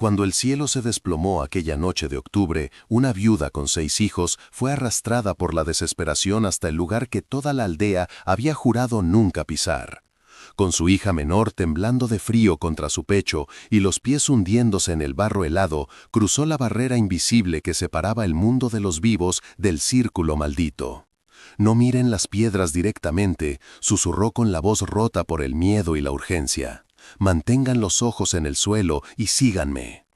Cuando el cielo se desplomó aquella noche de octubre, una viuda con 6 hijos fue arrastrada por la desesperación hasta el lugar que toda la aldea había jurado nunca pisar. Con su hija menor temblando de frío contra su pecho y los pies hundiéndose en el barro helado, cruzó la barrera invisible que separaba el mundo de los vivos del círculo maldito. «No miren las piedras directamente», susurró con la voz rota por el miedo y la urgencia. «Mantengan los ojos en el suelo y síganme».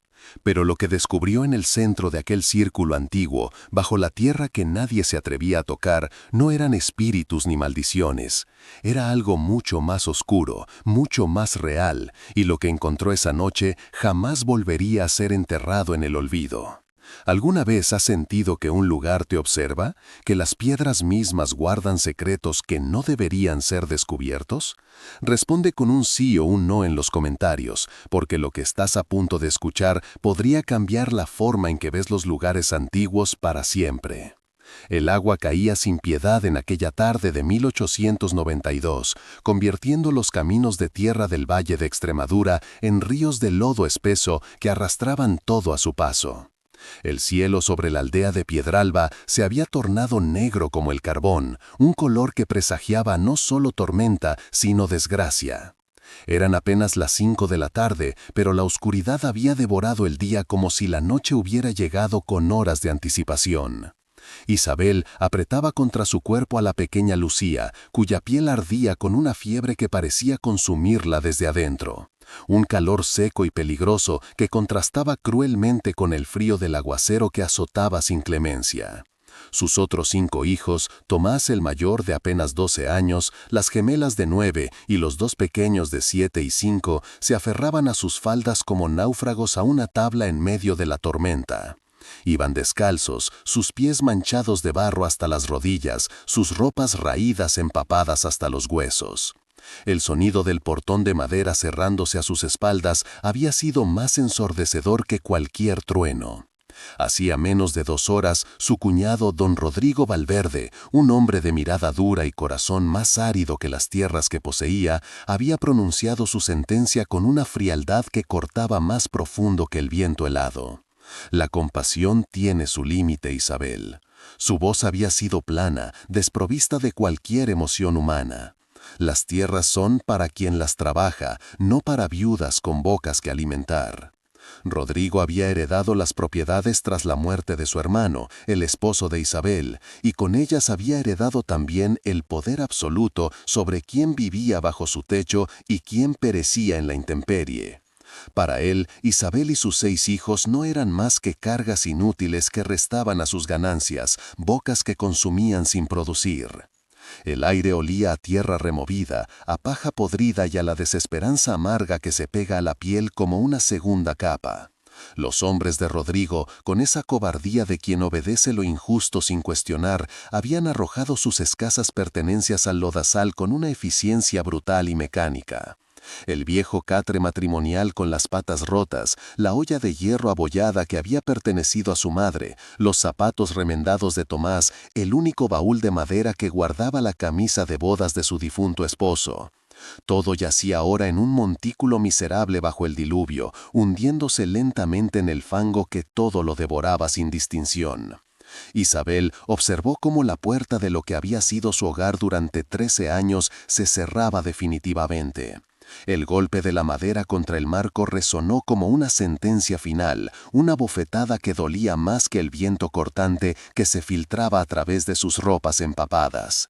Pero lo que descubrió en el centro de aquel círculo antiguo, bajo la tierra que nadie se atrevía a tocar, no eran espíritus ni maldiciones. Era algo mucho más oscuro, mucho más real, y lo que encontró esa noche jamás volvería a ser enterrado en el olvido. ¿Alguna vez has sentido que un lugar te observa? ¿Que las piedras mismas guardan secretos que no deberían ser descubiertos? Responde con un sí o un no en los comentarios, porque lo que estás a punto de escuchar podría cambiar la forma en que ves los lugares antiguos para siempre. El agua caía sin piedad en aquella tarde de 1892, convirtiendo los caminos de tierra del Valle de Extremadura en ríos de lodo espeso que arrastraban todo a su paso. El cielo sobre la aldea de Piedralba se había tornado negro como el carbón, un color que presagiaba no solo tormenta, sino desgracia. Eran apenas las 5 de la tarde, pero la oscuridad había devorado el día como si la noche hubiera llegado con horas de anticipación. Isabel apretaba contra su cuerpo a la pequeña Lucía, cuya piel ardía con una fiebre que parecía consumirla desde adentro. Un calor seco y peligroso que contrastaba cruelmente con el frío del aguacero que azotaba sin clemencia. Sus otros 5 hijos, Tomás el mayor de apenas 12 años, las gemelas de 9 y los 2 pequeños de 7 y 5, se aferraban a sus faldas como náufragos a una tabla en medio de la tormenta. Iban descalzos, sus pies manchados de barro hasta las rodillas, sus ropas raídas empapadas hasta los huesos. El sonido del portón de madera cerrándose a sus espaldas había sido más ensordecedor que cualquier trueno. Hacía menos de 2 horas, su cuñado don Rodrigo Valverde, un hombre de mirada dura y corazón más árido que las tierras que poseía, había pronunciado su sentencia con una frialdad que cortaba más profundo que el viento helado. La compasión tiene su límite, Isabel. Su voz había sido plana, desprovista de cualquier emoción humana. Las tierras son para quien las trabaja, no para viudas con bocas que alimentar. Rodrigo había heredado las propiedades tras la muerte de su hermano, el esposo de Isabel, y con ellas había heredado también el poder absoluto sobre quién vivía bajo su techo y quién perecía en la intemperie. Para él, Isabel y sus 6 hijos no eran más que cargas inútiles que restaban a sus ganancias, bocas que consumían sin producir. El aire olía a tierra removida, a paja podrida y a la desesperanza amarga que se pega a la piel como una segunda capa. Los hombres de Rodrigo, con esa cobardía de quien obedece lo injusto sin cuestionar, habían arrojado sus escasas pertenencias al lodazal con una eficiencia brutal y mecánica. El viejo catre matrimonial con las patas rotas, la olla de hierro abollada que había pertenecido a su madre, los zapatos remendados de Tomás, el único baúl de madera que guardaba la camisa de bodas de su difunto esposo. Todo yacía ahora en un montículo miserable bajo el diluvio, hundiéndose lentamente en el fango que todo lo devoraba sin distinción. Isabel observó cómo la puerta de lo que había sido su hogar durante 13 años se cerraba definitivamente. El golpe de la madera contra el marco resonó como una sentencia final, una bofetada que dolía más que el viento cortante que se filtraba a través de sus ropas empapadas.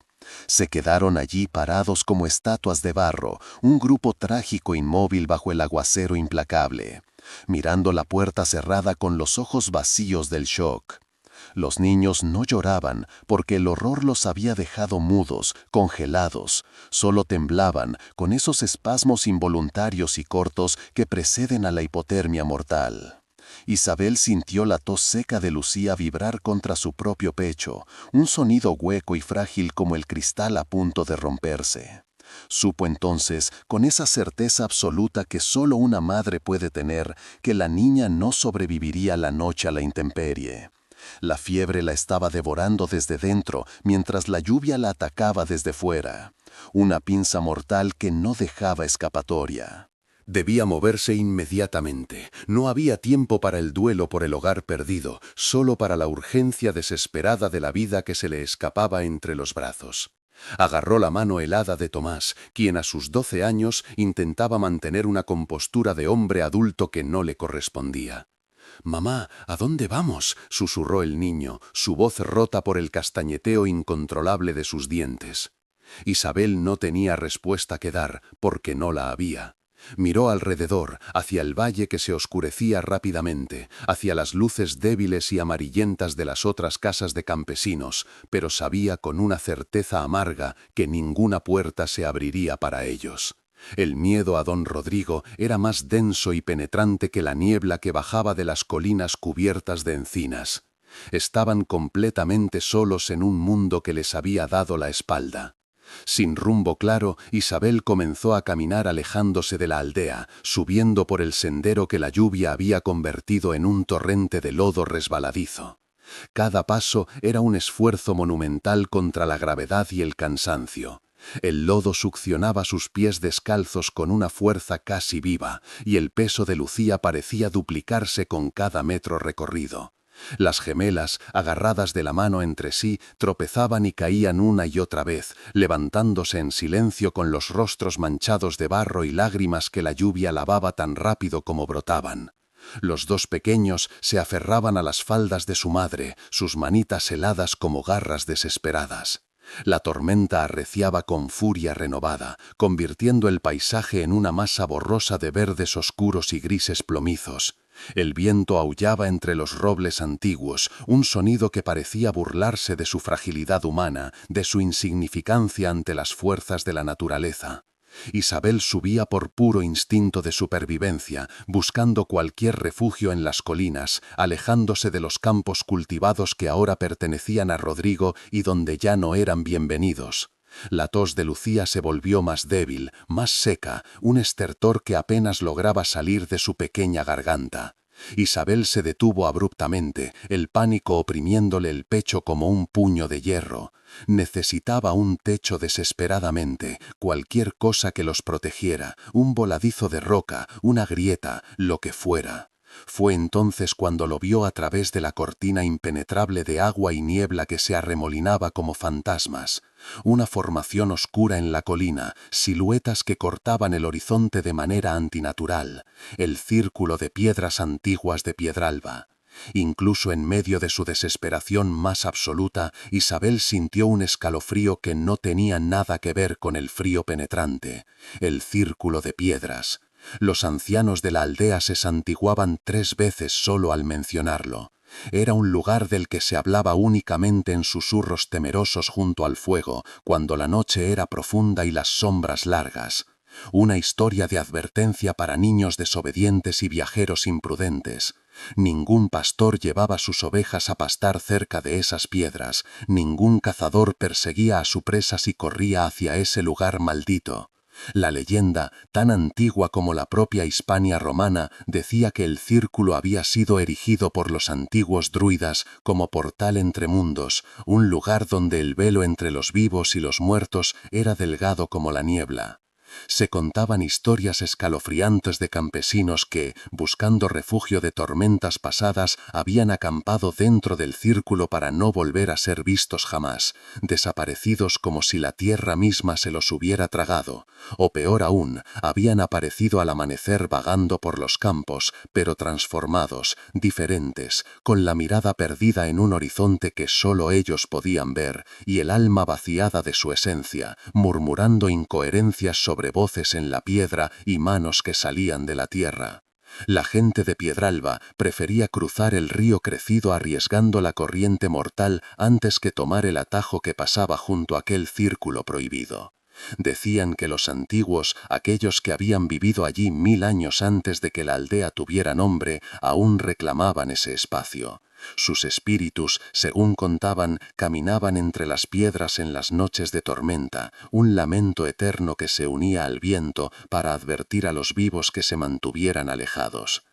Se quedaron allí parados como estatuas de barro, un grupo trágico inmóvil bajo el aguacero implacable, mirando la puerta cerrada con los ojos vacíos del shock. Los niños no lloraban porque el horror los había dejado mudos, congelados. Solo temblaban con esos espasmos involuntarios y cortos que preceden a la hipotermia mortal. Isabel sintió la tos seca de Lucía vibrar contra su propio pecho, un sonido hueco y frágil como el cristal a punto de romperse. Supo entonces, con esa certeza absoluta que solo una madre puede tener, que la niña no sobreviviría la noche a la intemperie. La fiebre la estaba devorando desde dentro, mientras la lluvia la atacaba desde fuera. Una pinza mortal que no dejaba escapatoria. Debía moverse inmediatamente. No había tiempo para el duelo por el hogar perdido, solo para la urgencia desesperada de la vida que se le escapaba entre los brazos. Agarró la mano helada de Tomás, quien a sus 12 años intentaba mantener una compostura de hombre adulto que no le correspondía. «Mamá, ¿a dónde vamos?», susurró el niño, su voz rota por el castañeteo incontrolable de sus dientes. Isabel no tenía respuesta que dar, porque no la había. Miró alrededor, hacia el valle que se oscurecía rápidamente, hacia las luces débiles y amarillentas de las otras casas de campesinos, pero sabía con una certeza amarga que ninguna puerta se abriría para ellos. El miedo a don Rodrigo era más denso y penetrante que la niebla que bajaba de las colinas cubiertas de encinas. Estaban completamente solos en un mundo que les había dado la espalda. Sin rumbo claro, Isabel comenzó a caminar alejándose de la aldea, subiendo por el sendero que la lluvia había convertido en un torrente de lodo resbaladizo. Cada paso era un esfuerzo monumental contra la gravedad y el cansancio. El lodo succionaba sus pies descalzos con una fuerza casi viva, y el peso de Lucía parecía duplicarse con cada metro recorrido. Las gemelas, agarradas de la mano entre sí, tropezaban y caían una y otra vez, levantándose en silencio con los rostros manchados de barro y lágrimas que la lluvia lavaba tan rápido como brotaban. Los dos pequeños se aferraban a las faldas de su madre, sus manitas heladas como garras desesperadas. La tormenta arreciaba con furia renovada, convirtiendo el paisaje en una masa borrosa de verdes oscuros y grises plomizos. El viento aullaba entre los robles antiguos, un sonido que parecía burlarse de su fragilidad humana, de su insignificancia ante las fuerzas de la naturaleza. Isabel subía por puro instinto de supervivencia, buscando cualquier refugio en las colinas, alejándose de los campos cultivados que ahora pertenecían a Rodrigo y donde ya no eran bienvenidos. La tos de Lucía se volvió más débil, más seca, un estertor que apenas lograba salir de su pequeña garganta. Isabel se detuvo abruptamente, el pánico oprimiéndole el pecho como un puño de hierro. Necesitaba un techo desesperadamente, cualquier cosa que los protegiera, un voladizo de roca, una grieta, lo que fuera. Fue entonces cuando lo vio a través de la cortina impenetrable de agua y niebla que se arremolinaba como fantasmas. Una formación oscura en la colina, siluetas que cortaban el horizonte de manera antinatural, el círculo de piedras antiguas de Piedralba. Incluso en medio de su desesperación más absoluta, Isabel sintió un escalofrío que no tenía nada que ver con el frío penetrante, el círculo de piedras. Los ancianos de la aldea se santiguaban 3 veces solo al mencionarlo. Era un lugar del que se hablaba únicamente en susurros temerosos junto al fuego, cuando la noche era profunda y las sombras largas. Una historia de advertencia para niños desobedientes y viajeros imprudentes. Ningún pastor llevaba sus ovejas a pastar cerca de esas piedras, ningún cazador perseguía a su presa si corría hacia ese lugar maldito. La leyenda, tan antigua como la propia Hispania romana, decía que el círculo había sido erigido por los antiguos druidas como portal entre mundos, un lugar donde el velo entre los vivos y los muertos era delgado como la niebla. Se contaban historias escalofriantes de campesinos que, buscando refugio de tormentas pasadas, habían acampado dentro del círculo para no volver a ser vistos jamás, desaparecidos como si la tierra misma se los hubiera tragado, o peor aún, habían aparecido al amanecer vagando por los campos, pero transformados, diferentes, con la mirada perdida en un horizonte que solo ellos podían ver, y el alma vaciada de su esencia, murmurando incoherencias sobre voces en la piedra y manos que salían de la tierra. La gente de Piedralba prefería cruzar el río crecido arriesgando la corriente mortal antes que tomar el atajo que pasaba junto a aquel círculo prohibido. Decían que los antiguos, aquellos que habían vivido allí 1000 años antes de que la aldea tuviera nombre, aún reclamaban ese espacio. Sus espíritus, según contaban, caminaban entre las piedras en las noches de tormenta, un lamento eterno que se unía al viento para advertir a los vivos que se mantuvieran alejados.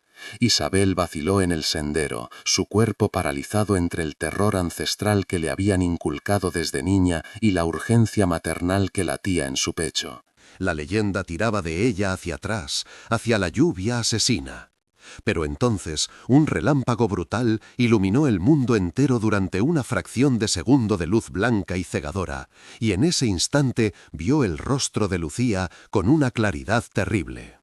Isabel vaciló en el sendero, su cuerpo paralizado entre el terror ancestral que le habían inculcado desde niña y la urgencia maternal que latía en su pecho. La leyenda tiraba de ella hacia atrás, hacia la lluvia asesina. Pero entonces un relámpago brutal iluminó el mundo entero durante una fracción de segundo de luz blanca y cegadora, y en ese instante vio el rostro de Lucía con una claridad terrible.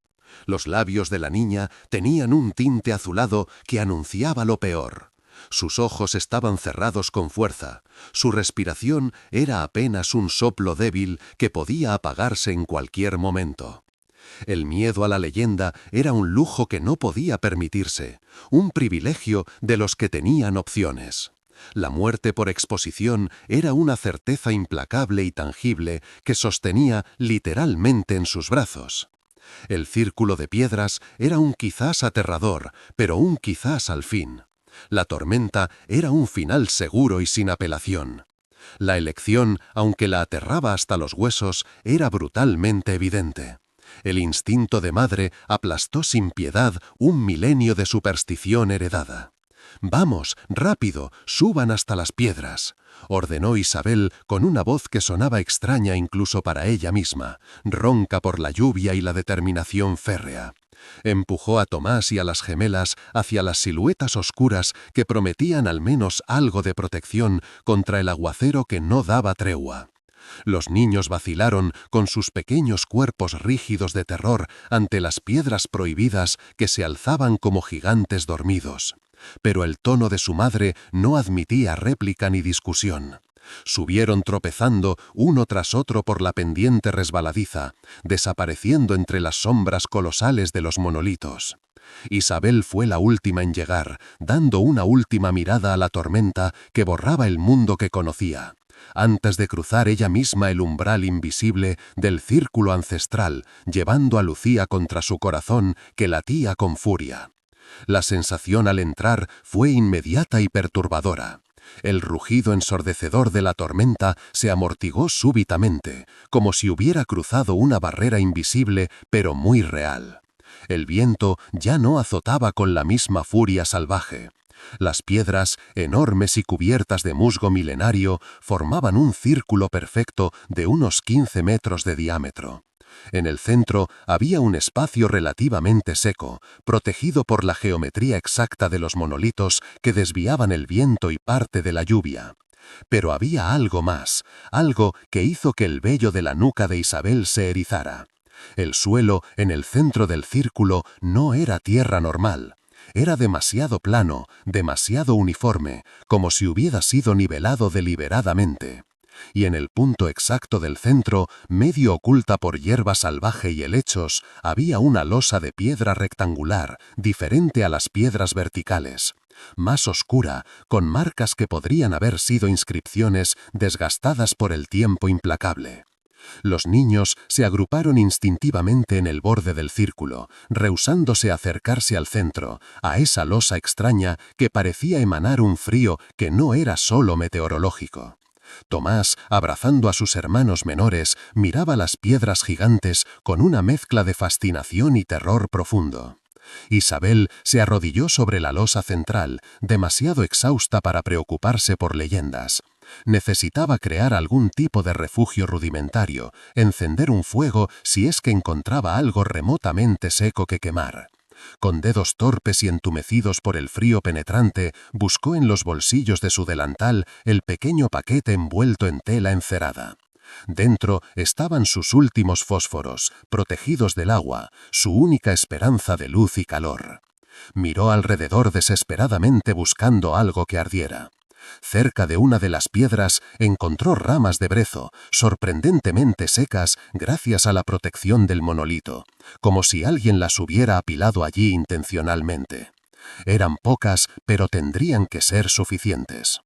Los labios de la niña tenían un tinte azulado que anunciaba lo peor. Sus ojos estaban cerrados con fuerza. Su respiración era apenas un soplo débil que podía apagarse en cualquier momento. El miedo a la leyenda era un lujo que no podía permitirse, un privilegio de los que tenían opciones. La muerte por exposición era una certeza implacable y tangible que sostenía literalmente en sus brazos. El círculo de piedras era un quizás aterrador, pero un quizás al fin. La tormenta era un final seguro y sin apelación. La elección, aunque la aterraba hasta los huesos, era brutalmente evidente. El instinto de madre aplastó sin piedad un milenio de superstición heredada. «Vamos, rápido, suban hasta las piedras», ordenó Isabel con una voz que sonaba extraña incluso para ella misma, ronca por la lluvia y la determinación férrea. Empujó a Tomás y a las gemelas hacia las siluetas oscuras que prometían al menos algo de protección contra el aguacero que no daba tregua. Los niños vacilaron con sus pequeños cuerpos rígidos de terror ante las piedras prohibidas que se alzaban como gigantes dormidos. Pero el tono de su madre no admitía réplica ni discusión. Subieron tropezando uno tras otro por la pendiente resbaladiza, desapareciendo entre las sombras colosales de los monolitos. Isabel fue la última en llegar, dando una última mirada a la tormenta que borraba el mundo que conocía, antes de cruzar ella misma el umbral invisible del círculo ancestral, llevando a Lucía contra su corazón que latía con furia. La sensación al entrar fue inmediata y perturbadora. El rugido ensordecedor de la tormenta se amortiguó súbitamente, como si hubiera cruzado una barrera invisible pero muy real. El viento ya no azotaba con la misma furia salvaje. Las piedras, enormes y cubiertas de musgo milenario, formaban un círculo perfecto de unos 15 metros de diámetro. En el centro había un espacio relativamente seco, protegido por la geometría exacta de los monolitos que desviaban el viento y parte de la lluvia. Pero había algo más, algo que hizo que el vello de la nuca de Isabel se erizara. El suelo en el centro del círculo no era tierra normal. Era demasiado plano, demasiado uniforme, como si hubiera sido nivelado deliberadamente. Y en el punto exacto del centro, medio oculta por hierba salvaje y helechos, había una losa de piedra rectangular, diferente a las piedras verticales, más oscura, con marcas que podrían haber sido inscripciones desgastadas por el tiempo implacable. Los niños se agruparon instintivamente en el borde del círculo, rehusándose a acercarse al centro, a esa losa extraña que parecía emanar un frío que no era solo meteorológico. Tomás, abrazando a sus hermanos menores, miraba las piedras gigantes con una mezcla de fascinación y terror profundo. Isabel se arrodilló sobre la losa central, demasiado exhausta para preocuparse por leyendas. Necesitaba crear algún tipo de refugio rudimentario, encender un fuego si es que encontraba algo remotamente seco que quemar. Con dedos torpes y entumecidos por el frío penetrante, buscó en los bolsillos de su delantal el pequeño paquete envuelto en tela encerada. Dentro estaban sus últimos fósforos, protegidos del agua, su única esperanza de luz y calor. Miró alrededor desesperadamente buscando algo que ardiera. Cerca de una de las piedras encontró ramas de brezo, sorprendentemente secas gracias a la protección del monolito, como si alguien las hubiera apilado allí intencionalmente. Eran pocas, pero tendrían que ser suficientes.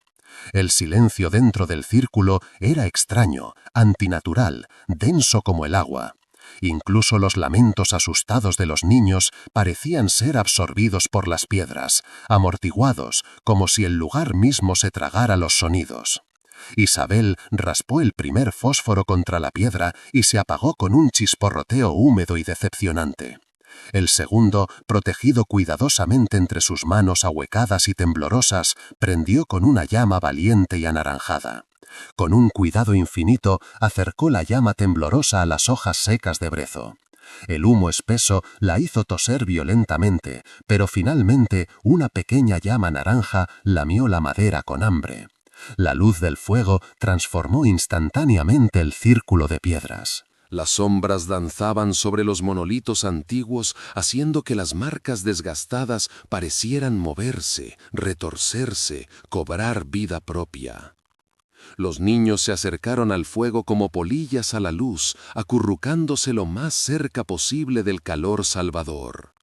El silencio dentro del círculo era extraño, antinatural, denso como el agua. Incluso los lamentos asustados de los niños parecían ser absorbidos por las piedras, amortiguados, como si el lugar mismo se tragara los sonidos. Isabel raspó el primer fósforo contra la piedra y se apagó con un chisporroteo húmedo y decepcionante. El segundo, protegido cuidadosamente entre sus manos ahuecadas y temblorosas, prendió con una llama valiente y anaranjada. Con un cuidado infinito, acercó la llama temblorosa a las hojas secas de brezo. El humo espeso la hizo toser violentamente, pero finalmente una pequeña llama naranja lamió la madera con hambre. La luz del fuego transformó instantáneamente el círculo de piedras. Las sombras danzaban sobre los monolitos antiguos, haciendo que las marcas desgastadas parecieran moverse, retorcerse, cobrar vida propia. Los niños se acercaron al fuego como polillas a la luz, acurrucándose lo más cerca posible del calor salvador.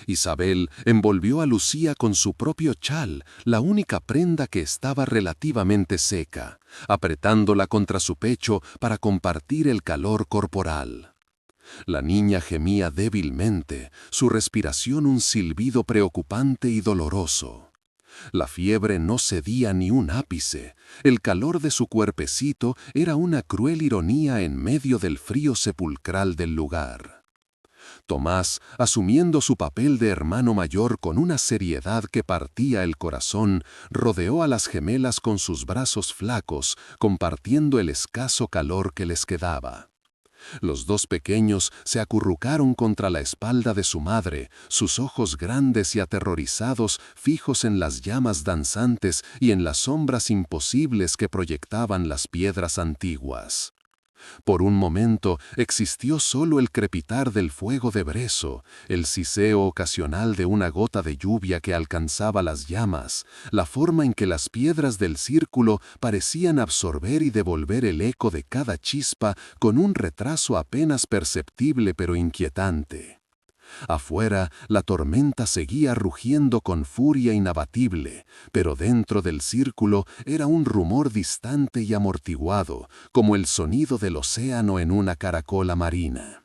Isabel envolvió a Lucía con su propio chal, la única prenda que estaba relativamente seca, apretándola contra su pecho para compartir el calor corporal. La niña gemía débilmente, su respiración un silbido preocupante y doloroso. La fiebre no cedía ni un ápice, el calor de su cuerpecito era una cruel ironía en medio del frío sepulcral del lugar. Tomás, asumiendo su papel de hermano mayor con una seriedad que partía el corazón, rodeó a las gemelas con sus brazos flacos, compartiendo el escaso calor que les quedaba. Los dos pequeños se acurrucaron contra la espalda de su madre, sus ojos grandes y aterrorizados fijos en las llamas danzantes y en las sombras imposibles que proyectaban las piedras antiguas. Por un momento existió solo el crepitar del fuego de brezo, el siseo ocasional de una gota de lluvia que alcanzaba las llamas, la forma en que las piedras del círculo parecían absorber y devolver el eco de cada chispa con un retraso apenas perceptible pero inquietante. Afuera, la tormenta seguía rugiendo con furia inabatible, pero dentro del círculo era un rumor distante y amortiguado, como el sonido del océano en una caracola marina.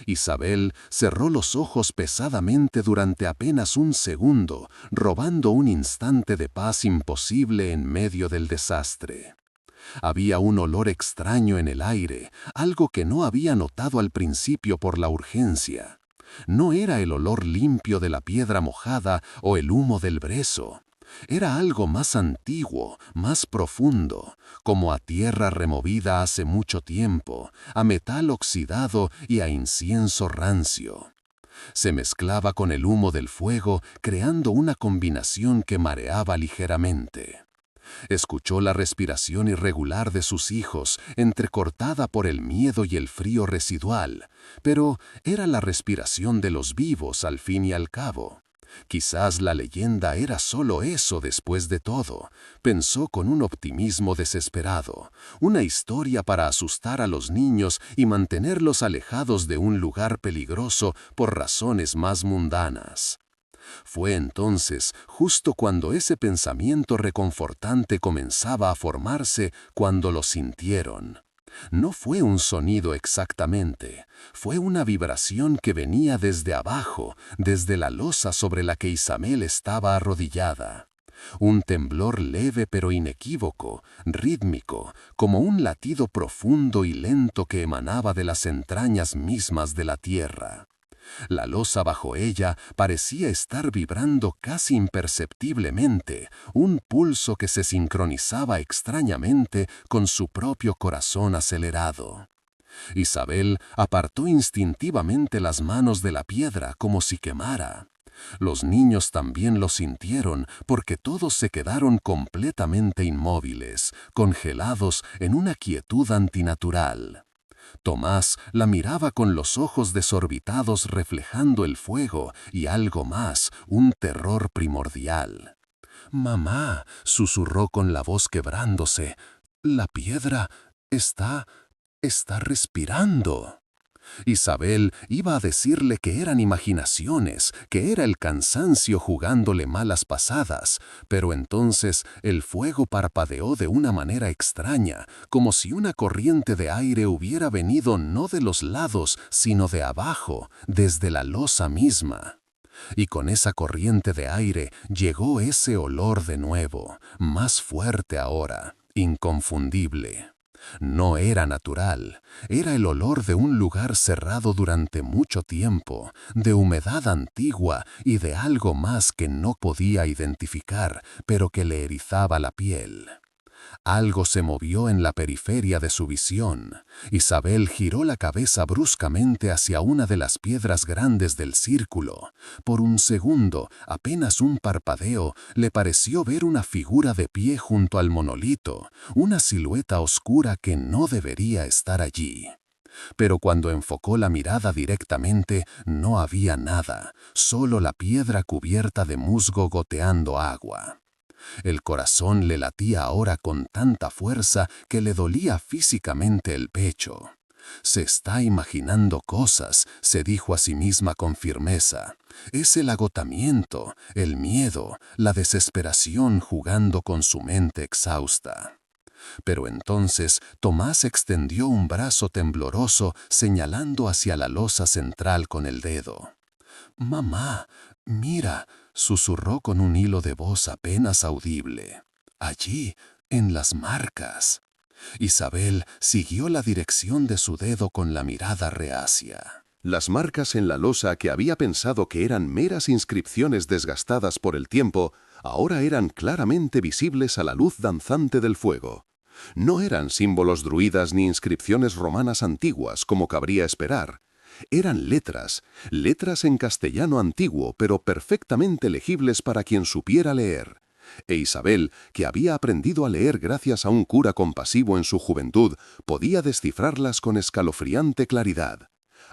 Isabel cerró los ojos pesadamente durante apenas un segundo, robando un instante de paz imposible en medio del desastre. Había un olor extraño en el aire, algo que no había notado al principio por la urgencia. No era el olor limpio de la piedra mojada o el humo del brezo. Era algo más antiguo, más profundo, como a tierra removida hace mucho tiempo, a metal oxidado y a incienso rancio. Se mezclaba con el humo del fuego, creando una combinación que mareaba ligeramente. Escuchó la respiración irregular de sus hijos, entrecortada por el miedo y el frío residual, pero era la respiración de los vivos al fin y al cabo. Quizás la leyenda era solo eso después de todo, pensó con un optimismo desesperado, una historia para asustar a los niños y mantenerlos alejados de un lugar peligroso por razones más mundanas. Fue entonces, justo cuando ese pensamiento reconfortante comenzaba a formarse, cuando lo sintieron. No fue un sonido exactamente, fue una vibración que venía desde abajo, desde la losa sobre la que Isabel estaba arrodillada. Un temblor leve pero inequívoco, rítmico, como un latido profundo y lento que emanaba de las entrañas mismas de la tierra. La losa bajo ella parecía estar vibrando casi imperceptiblemente, un pulso que se sincronizaba extrañamente con su propio corazón acelerado. Isabel apartó instintivamente las manos de la piedra como si quemara. Los niños también lo sintieron porque todos se quedaron completamente inmóviles, congelados en una quietud antinatural. Tomás la miraba con los ojos desorbitados reflejando el fuego y algo más, un terror primordial. «Mamá», susurró con la voz quebrándose, «la piedra está respirando». Isabel iba a decirle que eran imaginaciones, que era el cansancio jugándole malas pasadas, pero entonces el fuego parpadeó de una manera extraña, como si una corriente de aire hubiera venido no de los lados, sino de abajo, desde la losa misma. Y con esa corriente de aire llegó ese olor de nuevo, más fuerte ahora, inconfundible. No era natural, era el olor de un lugar cerrado durante mucho tiempo, de humedad antigua y de algo más que no podía identificar, pero que le erizaba la piel. Algo se movió en la periferia de su visión. Isabel giró la cabeza bruscamente hacia una de las piedras grandes del círculo. Por un segundo, apenas un parpadeo, le pareció ver una figura de pie junto al monolito, una silueta oscura que no debería estar allí. Pero cuando enfocó la mirada directamente, no había nada, solo la piedra cubierta de musgo goteando agua. El corazón le latía ahora con tanta fuerza que le dolía físicamente el pecho. Se está imaginando cosas, se dijo a sí misma con firmeza. Es el agotamiento, el miedo, la desesperación jugando con su mente exhausta. Pero entonces Tomás extendió un brazo tembloroso señalando hacia la losa central con el dedo. «Mamá, mira», susurró con un hilo de voz apenas audible. «Allí, en las marcas». Isabel siguió la dirección de su dedo con la mirada reacia. Las marcas en la losa que había pensado que eran meras inscripciones desgastadas por el tiempo, ahora eran claramente visibles a la luz danzante del fuego. No eran símbolos druidas ni inscripciones romanas antiguas, como cabría esperar. Eran letras en castellano antiguo, pero perfectamente legibles para quien supiera leer. E Isabel, que había aprendido a leer gracias a un cura compasivo en su juventud, podía descifrarlas con escalofriante claridad.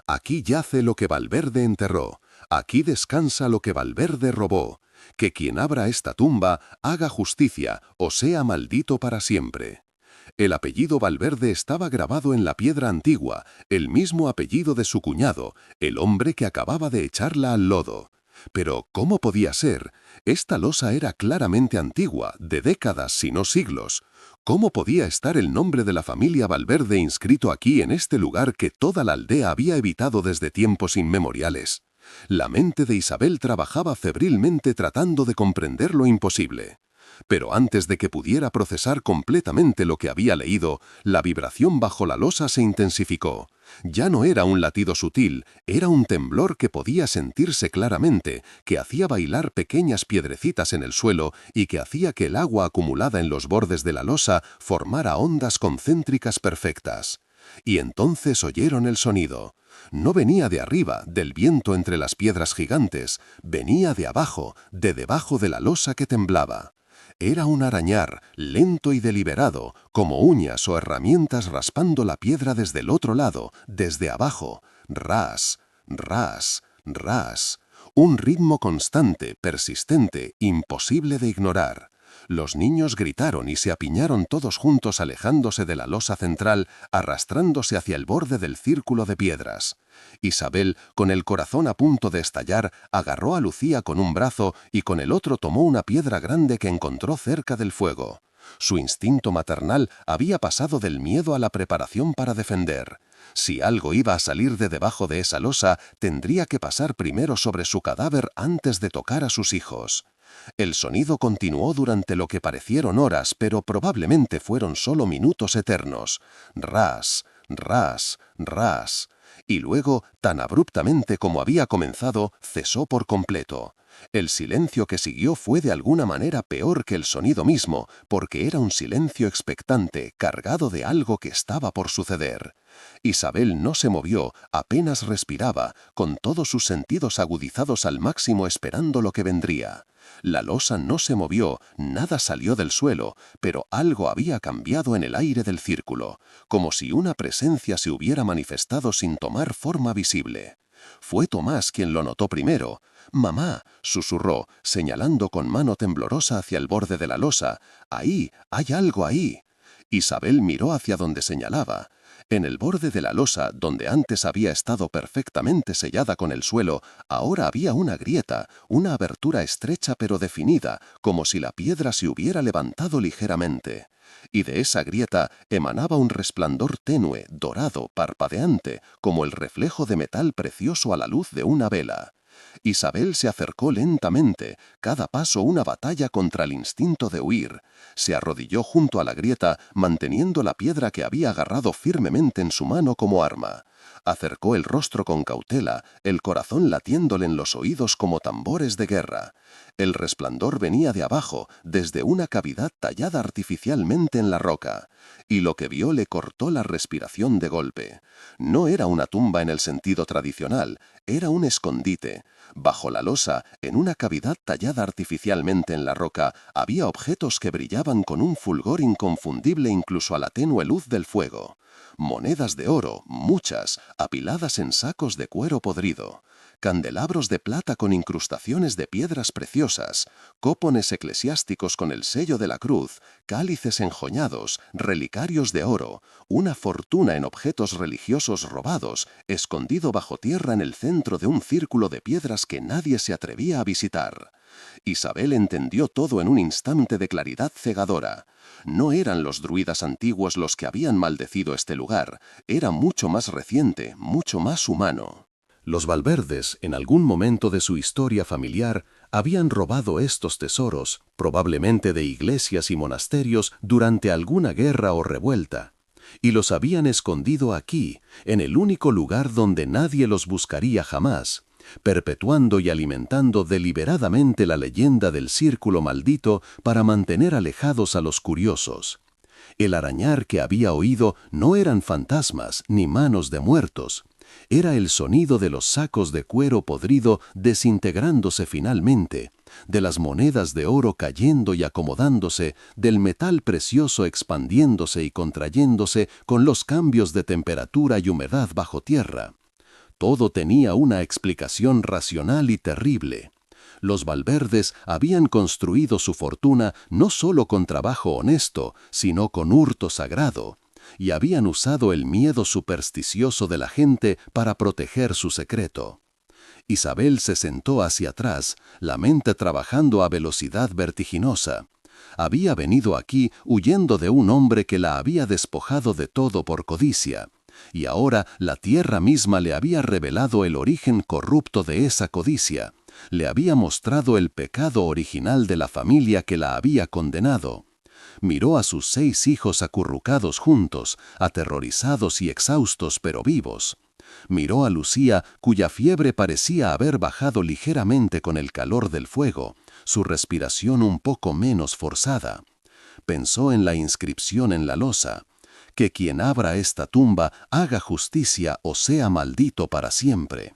Aquí yace lo que Valverde enterró, aquí descansa lo que Valverde robó. Que quien abra esta tumba haga justicia o sea maldito para siempre. El apellido Valverde estaba grabado en la piedra antigua, el mismo apellido de su cuñado, el hombre que acababa de echarla al lodo. Pero, ¿cómo podía ser? Esta losa era claramente antigua, de décadas, si no siglos. ¿Cómo podía estar el nombre de la familia Valverde inscrito aquí en este lugar que toda la aldea había evitado desde tiempos inmemoriales? La mente de Isabel trabajaba febrilmente tratando de comprender lo imposible. Pero antes de que pudiera procesar completamente lo que había leído, la vibración bajo la losa se intensificó. Ya no era un latido sutil, era un temblor que podía sentirse claramente, que hacía bailar pequeñas piedrecitas en el suelo y que hacía que el agua acumulada en los bordes de la losa formara ondas concéntricas perfectas. Y entonces oyeron el sonido. No venía de arriba, del viento entre las piedras gigantes, venía de abajo, de debajo de la losa que temblaba. Era un arañar, lento y deliberado, como uñas o herramientas raspando la piedra desde el otro lado, desde abajo. Ras, ras, ras. Un ritmo constante, persistente, imposible de ignorar. Los niños gritaron y se apiñaron todos juntos alejándose de la losa central, arrastrándose hacia el borde del círculo de piedras. Isabel, con el corazón a punto de estallar, agarró a Lucía con un brazo y con el otro tomó una piedra grande que encontró cerca del fuego. Su instinto maternal había pasado del miedo a la preparación para defender. Si algo iba a salir de debajo de esa losa, tendría que pasar primero sobre su cadáver antes de tocar a sus hijos. El sonido continuó durante lo que parecieron horas, pero probablemente fueron solo minutos eternos. Ras, ras, ras. Y luego, tan abruptamente como había comenzado, cesó por completo. El silencio que siguió fue de alguna manera peor que el sonido mismo, porque era un silencio expectante, cargado de algo que estaba por suceder. Isabel no se movió, apenas respiraba, con todos sus sentidos agudizados al máximo esperando lo que vendría. La losa no se movió, nada salió del suelo, pero algo había cambiado en el aire del círculo, como si una presencia se hubiera manifestado sin tomar forma visible. Fue Tomás quien lo notó primero. «Mamá», susurró, señalando con mano temblorosa hacia el borde de la losa. «Ahí, hay algo ahí». Isabel miró hacia donde señalaba. En el borde de la losa, donde antes había estado perfectamente sellada con el suelo, ahora había una grieta, una abertura estrecha pero definida, como si la piedra se hubiera levantado ligeramente. Y de esa grieta emanaba un resplandor tenue, dorado, parpadeante, como el reflejo de metal precioso a la luz de una vela. Isabel se acercó lentamente, cada paso una batalla contra el instinto de huir. Se arrodilló junto a la grieta, manteniendo la piedra que había agarrado firmemente en su mano como arma. Acercó el rostro con cautela, el corazón latiéndole en los oídos como tambores de guerra. El resplandor venía de abajo, desde una cavidad tallada artificialmente en la roca, y lo que vio le cortó la respiración de golpe. No era una tumba en el sentido tradicional, era un escondite. Bajo la losa, en una cavidad tallada artificialmente en la roca, había objetos que brillaban con un fulgor inconfundible incluso a la tenue luz del fuego. Monedas de oro, muchas, apiladas en sacos de cuero podrido. Candelabros de plata con incrustaciones de piedras preciosas, cópones eclesiásticos con el sello de la cruz, cálices enjoñados, relicarios de oro, una fortuna en objetos religiosos robados, escondido bajo tierra en el centro de un círculo de piedras que nadie se atrevía a visitar. Isabel entendió todo en un instante de claridad cegadora. No eran los druidas antiguos los que habían maldecido este lugar, era mucho más reciente, mucho más humano. Los Valverdes, en algún momento de su historia familiar, habían robado estos tesoros, probablemente de iglesias y monasterios, durante alguna guerra o revuelta, y los habían escondido aquí, en el único lugar donde nadie los buscaría jamás, perpetuando y alimentando deliberadamente la leyenda del círculo maldito para mantener alejados a los curiosos. El arañar que había oído no eran fantasmas ni manos de muertos. Era el sonido de los sacos de cuero podrido desintegrándose finalmente, de las monedas de oro cayendo y acomodándose, del metal precioso expandiéndose y contrayéndose con los cambios de temperatura y humedad bajo tierra. Todo tenía una explicación racional y terrible. Los Valverdes habían construido su fortuna no solo con trabajo honesto, sino con hurto sagrado, y habían usado el miedo supersticioso de la gente para proteger su secreto. Isabel se sentó hacia atrás, la mente trabajando a velocidad vertiginosa. Había venido aquí huyendo de un hombre que la había despojado de todo por codicia, y ahora la tierra misma le había revelado el origen corrupto de esa codicia, le había mostrado el pecado original de la familia que la había condenado. Miró a sus 6 hijos acurrucados juntos, aterrorizados y exhaustos pero vivos. Miró a Lucía, cuya fiebre parecía haber bajado ligeramente con el calor del fuego, su respiración un poco menos forzada. Pensó en la inscripción en la losa: que quien abra esta tumba haga justicia o sea maldito para siempre.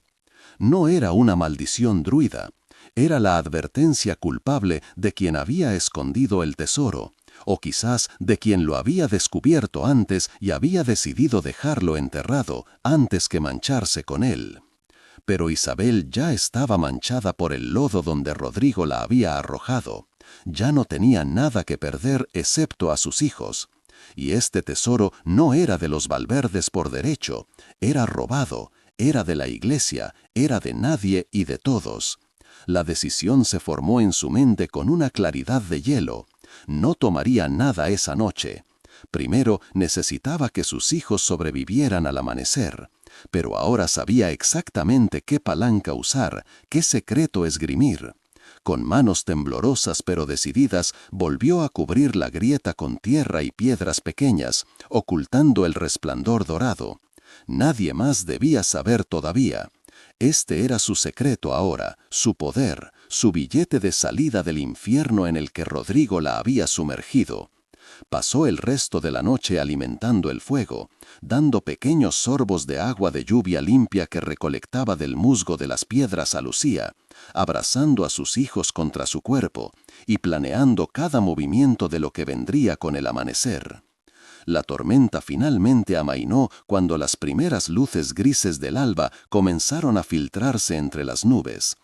No era una maldición druida, era la advertencia culpable de quien había escondido el tesoro, o quizás de quien lo había descubierto antes y había decidido dejarlo enterrado antes que mancharse con él. Pero Isabel ya estaba manchada por el lodo donde Rodrigo la había arrojado. Ya no tenía nada que perder excepto a sus hijos. Y este tesoro no era de los Valverdes por derecho, era robado, era de la iglesia, era de nadie y de todos. La decisión se formó en su mente con una claridad de hielo. No tomaría nada esa noche. Primero necesitaba que sus hijos sobrevivieran al amanecer, pero ahora sabía exactamente qué palanca usar, qué secreto esgrimir. Con manos temblorosas pero decididas, volvió a cubrir la grieta con tierra y piedras pequeñas, ocultando el resplandor dorado. Nadie más debía saber todavía. Este era su secreto ahora, su poder, su billete de salida del infierno en el que Rodrigo la había sumergido. Pasó el resto de la noche alimentando el fuego, dando pequeños sorbos de agua de lluvia limpia que recolectaba del musgo de las piedras a Lucía, abrazando a sus hijos contra su cuerpo y planeando cada movimiento de lo que vendría con el amanecer. La tormenta finalmente amainó cuando las primeras luces grises del alba comenzaron a filtrarse entre las nubes.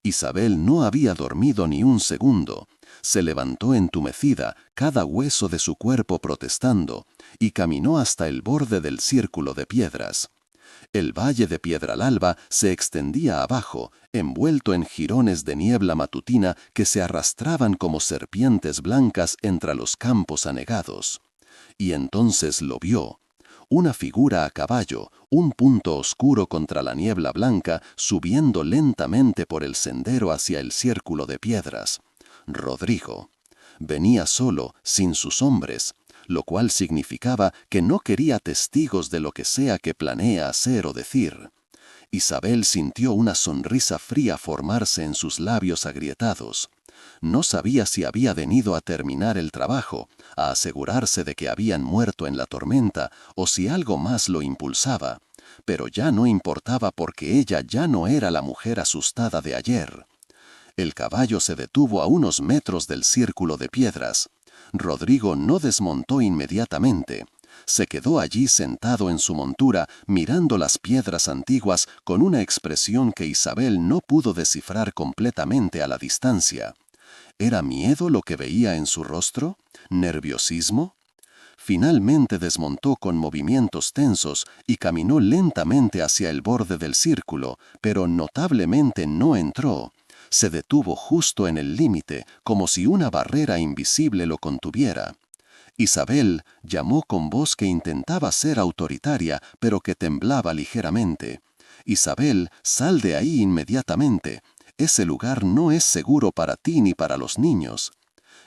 Isabel no había dormido ni un segundo. Se levantó entumecida, cada hueso de su cuerpo protestando, y caminó hasta el borde del círculo de piedras. El valle de Piedralalba se extendía abajo, envuelto en jirones de niebla matutina que se arrastraban como serpientes blancas entre los campos anegados. Y entonces lo vio. Una figura a caballo, un punto oscuro contra la niebla blanca, subiendo lentamente por el sendero hacia el círculo de piedras. Rodrigo. Venía solo, sin sus hombres. lo cual significaba que no quería testigos de lo que sea que planea hacer o decir. Isabel sintió una sonrisa fría formarse en sus labios agrietados. No sabía si había venido a terminar el trabajo, a asegurarse de que habían muerto en la tormenta, o si algo más lo impulsaba. Pero ya no importaba porque ella ya no era la mujer asustada de ayer. El caballo se detuvo a unos metros del círculo de piedras. Rodrigo no desmontó inmediatamente. Se quedó allí sentado en su montura, mirando las piedras antiguas con una expresión que Isabel no pudo descifrar completamente a la distancia. ¿Era miedo lo que veía en su rostro? ¿Nerviosismo? Finalmente desmontó con movimientos tensos y caminó lentamente hacia el borde del círculo, pero notablemente no entró. Se detuvo justo en el límite, como si una barrera invisible lo contuviera. Isabel llamó con voz que intentaba ser autoritaria, pero que temblaba ligeramente. «Isabel, sal de ahí inmediatamente. Ese lugar no es seguro para ti ni para los niños».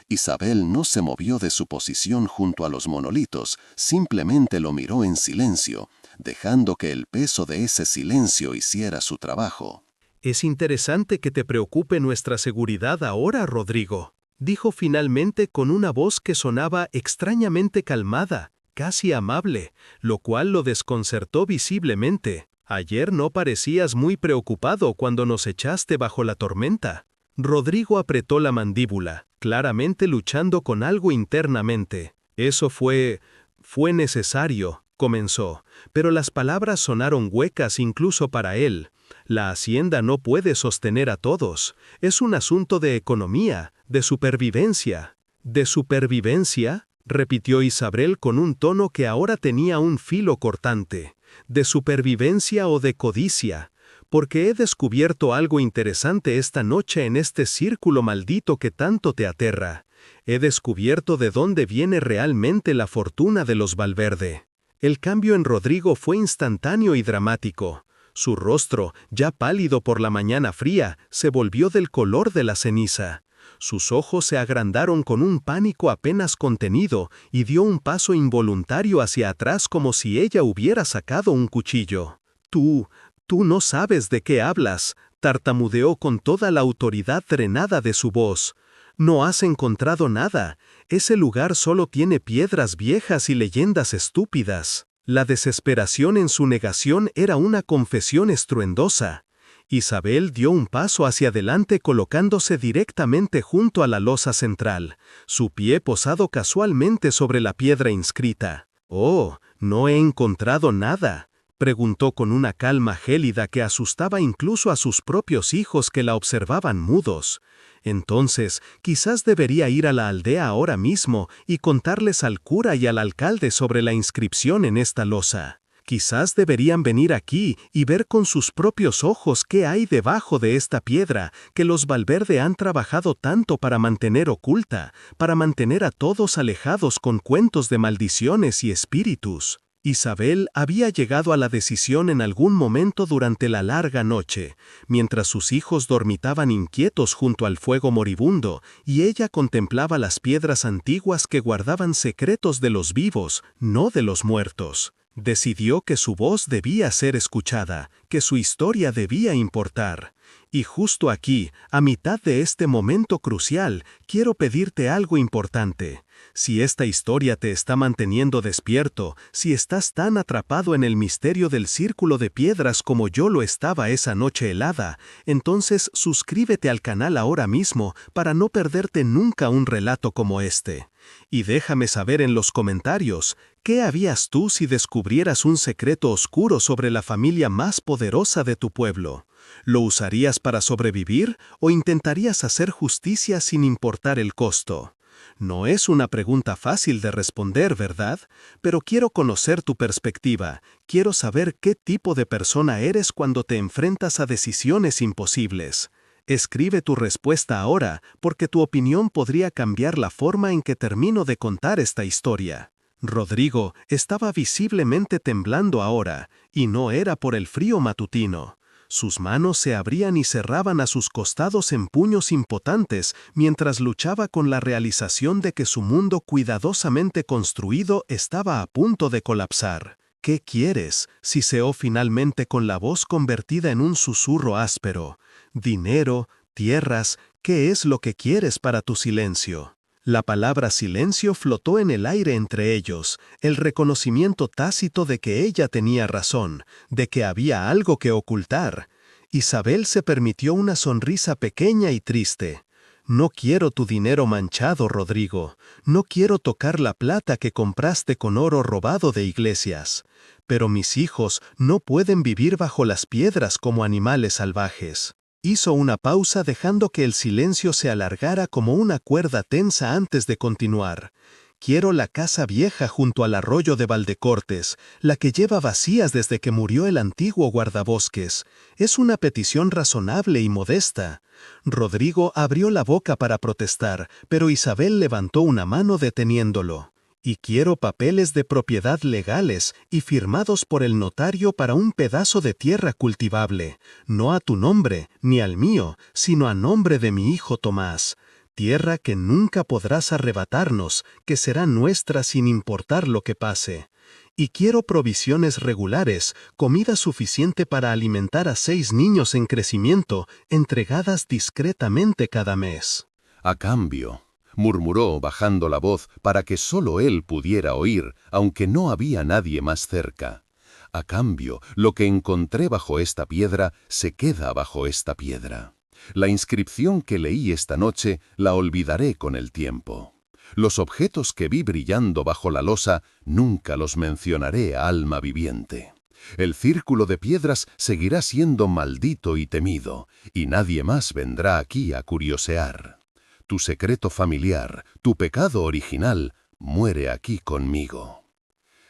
Isabel no se movió de su posición junto a los monolitos, simplemente lo miró en silencio, dejando que el peso de ese silencio hiciera su trabajo. «Es interesante que te preocupe nuestra seguridad ahora, Rodrigo», dijo finalmente con una voz que sonaba extrañamente calmada, casi amable, lo cual lo desconcertó visiblemente. «Ayer no parecías muy preocupado cuando nos echaste bajo la tormenta». Rodrigo apretó la mandíbula, claramente luchando con algo internamente. «Eso fue necesario», comenzó, pero las palabras sonaron huecas incluso para él. «La hacienda no puede sostener a todos. Es un asunto de economía, de supervivencia». «¿De supervivencia?», repitió Isabel con un tono que ahora tenía un filo cortante. «¿De supervivencia o de codicia? Porque he descubierto algo interesante esta noche en este círculo maldito que tanto te aterra. He descubierto de dónde viene realmente la fortuna de los Valverde». El cambio en Rodrigo fue instantáneo y dramático. Su rostro, ya pálido por la mañana fría, se volvió del color de la ceniza. Sus ojos se agrandaron con un pánico apenas contenido y dio un paso involuntario hacia atrás como si ella hubiera sacado un cuchillo. Tú no sabes de qué hablas», tartamudeó con toda la autoridad drenada de su voz. «No has encontrado nada. Ese lugar solo tiene piedras viejas y leyendas estúpidas». La desesperación en su negación era una confesión estruendosa. Isabel dio un paso hacia adelante colocándose directamente junto a la losa central, su pie posado casualmente sobre la piedra inscrita. «Oh, no he encontrado nada», preguntó con una calma gélida que asustaba incluso a sus propios hijos que la observaban mudos. «Entonces, quizás debería ir a la aldea ahora mismo y contarles al cura y al alcalde sobre la inscripción en esta losa. Quizás deberían venir aquí y ver con sus propios ojos qué hay debajo de esta piedra que los Valverde han trabajado tanto para mantener oculta, para mantener a todos alejados con cuentos de maldiciones y espíritus». Isabel había llegado a la decisión en algún momento durante la larga noche, mientras sus hijos dormitaban inquietos junto al fuego moribundo, y ella contemplaba las piedras antiguas que guardaban secretos de los vivos, no de los muertos. Decidió que su voz debía ser escuchada, que su historia debía importar. «Y justo aquí, a mitad de este momento crucial, quiero pedirte algo importante. Si esta historia te está manteniendo despierto, si estás tan atrapado en el misterio del círculo de piedras como yo lo estaba esa noche helada, entonces suscríbete al canal ahora mismo para no perderte nunca un relato como este. Y déjame saber en los comentarios, ¿qué harías tú si descubrieras un secreto oscuro sobre la familia más poderosa de tu pueblo? ¿Lo usarías para sobrevivir o intentarías hacer justicia sin importar el costo? No es una pregunta fácil de responder, ¿verdad? Pero quiero conocer tu perspectiva. Quiero saber qué tipo de persona eres cuando te enfrentas a decisiones imposibles. Escribe tu respuesta ahora, porque tu opinión podría cambiar la forma en que termino de contar esta historia. Rodrigo estaba visiblemente temblando ahora, y no era por el frío matutino. Sus manos se abrían y cerraban a sus costados en puños impotantes mientras luchaba con la realización de que su mundo cuidadosamente construido estaba a punto de colapsar. ¿Qué quieres?, siseó finalmente con la voz convertida en un susurro áspero. Dinero, tierras, ¿qué es lo que quieres para tu silencio? La palabra silencio flotó en el aire entre ellos, el reconocimiento tácito de que ella tenía razón, de que había algo que ocultar. Isabel se permitió una sonrisa pequeña y triste. No quiero tu dinero manchado, Rodrigo. No quiero tocar la plata que compraste con oro robado de iglesias. Pero mis hijos no pueden vivir bajo las piedras como animales salvajes. Hizo una pausa dejando que el silencio se alargara como una cuerda tensa antes de continuar. Quiero la casa vieja junto al arroyo de Valdecortes, la que lleva vacías desde que murió el antiguo guardabosques. Es una petición razonable y modesta. Rodrigo abrió la boca para protestar, pero Isabel levantó una mano deteniéndolo. Y quiero papeles de propiedad legales y firmados por el notario para un pedazo de tierra cultivable, no a tu nombre ni al mío, sino a nombre de mi hijo Tomás. Tierra que nunca podrás arrebatarnos, que será nuestra sin importar lo que pase. Y quiero provisiones regulares, comida suficiente para alimentar a 6 niños en crecimiento, entregadas discretamente cada mes. A cambio, murmuró bajando la voz para que solo él pudiera oír, aunque no había nadie más cerca. A cambio, lo que encontré bajo esta piedra se queda bajo esta piedra. La inscripción que leí esta noche la olvidaré con el tiempo. Los objetos que vi brillando bajo la losa nunca los mencionaré a alma viviente. El círculo de piedras seguirá siendo maldito y temido, y nadie más vendrá aquí a curiosear. Tu secreto familiar, tu pecado original, muere aquí conmigo.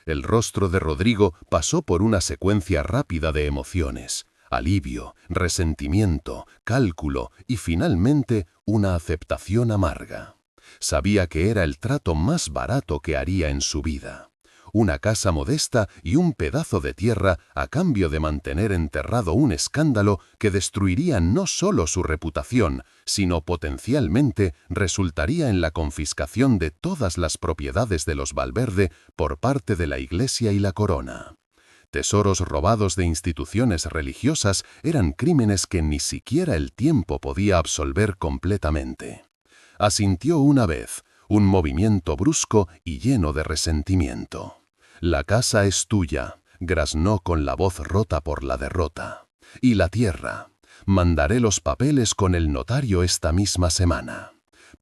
El rostro de Rodrigo pasó por una secuencia rápida de emociones. Alivio, resentimiento, cálculo y finalmente una aceptación amarga. Sabía que era el trato más barato que haría en su vida. Una casa modesta y un pedazo de tierra a cambio de mantener enterrado un escándalo que destruiría no solo su reputación, sino potencialmente resultaría en la confiscación de todas las propiedades de los Valverde por parte de la Iglesia y la Corona. Tesoros robados de instituciones religiosas eran crímenes que ni siquiera el tiempo podía absolver completamente. Asintió una vez, un movimiento brusco y lleno de resentimiento. La casa es tuya, graznó con la voz rota por la derrota. Y la tierra. Mandaré los papeles con el notario esta misma semana.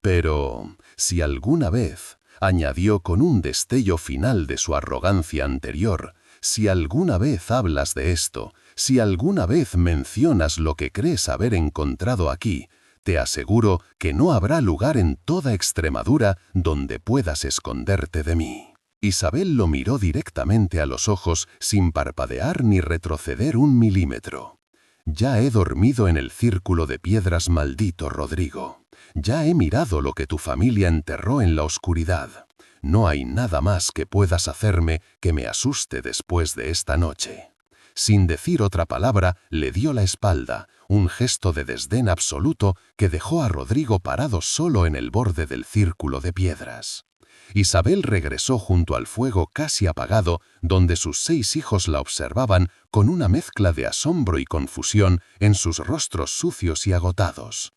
Pero, si alguna vez, añadió con un destello final de su arrogancia anterior, si alguna vez hablas de esto, si alguna vez mencionas lo que crees haber encontrado aquí, te aseguro que no habrá lugar en toda Extremadura donde puedas esconderte de mí. Isabel lo miró directamente a los ojos sin parpadear ni retroceder un milímetro. Ya he dormido en el círculo de piedras, maldito Rodrigo. Ya he mirado lo que tu familia enterró en la oscuridad. No hay nada más que puedas hacerme que me asuste después de esta noche. Sin decir otra palabra, le dio la espalda, un gesto de desdén absoluto que dejó a Rodrigo parado solo en el borde del círculo de piedras. Isabel regresó junto al fuego casi apagado, donde sus 6 hijos la observaban con una mezcla de asombro y confusión en sus rostros sucios y agotados.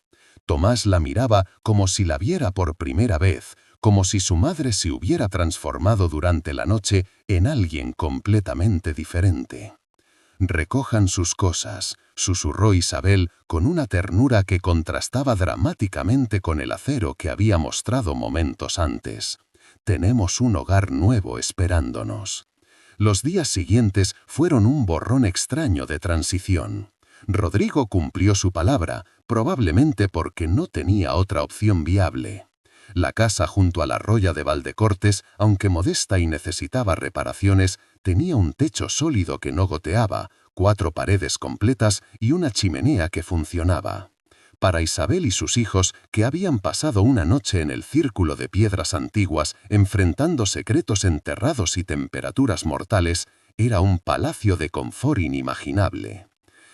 Tomás la miraba como si la viera por primera vez, como si su madre se hubiera transformado durante la noche en alguien completamente diferente. «Recojan sus cosas», susurró Isabel con una ternura que contrastaba dramáticamente con el acero que había mostrado momentos antes. «Tenemos un hogar nuevo esperándonos». Los días siguientes fueron un borrón extraño de transición. Rodrigo cumplió su palabra, probablemente porque no tenía otra opción viable. La casa junto a la arroya de Valdecortes, aunque modesta y necesitaba reparaciones, tenía un techo sólido que no goteaba, 4 paredes completas y una chimenea que funcionaba. Para Isabel y sus hijos, que habían pasado una noche en el círculo de piedras antiguas, enfrentando secretos enterrados y temperaturas mortales, era un palacio de confort inimaginable.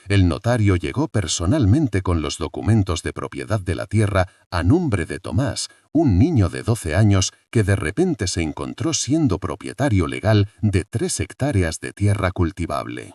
El notario llegó personalmente con los documentos de propiedad de la tierra a nombre de Tomás, un niño de 12 años que de repente se encontró siendo propietario legal de 3 hectáreas de tierra cultivable.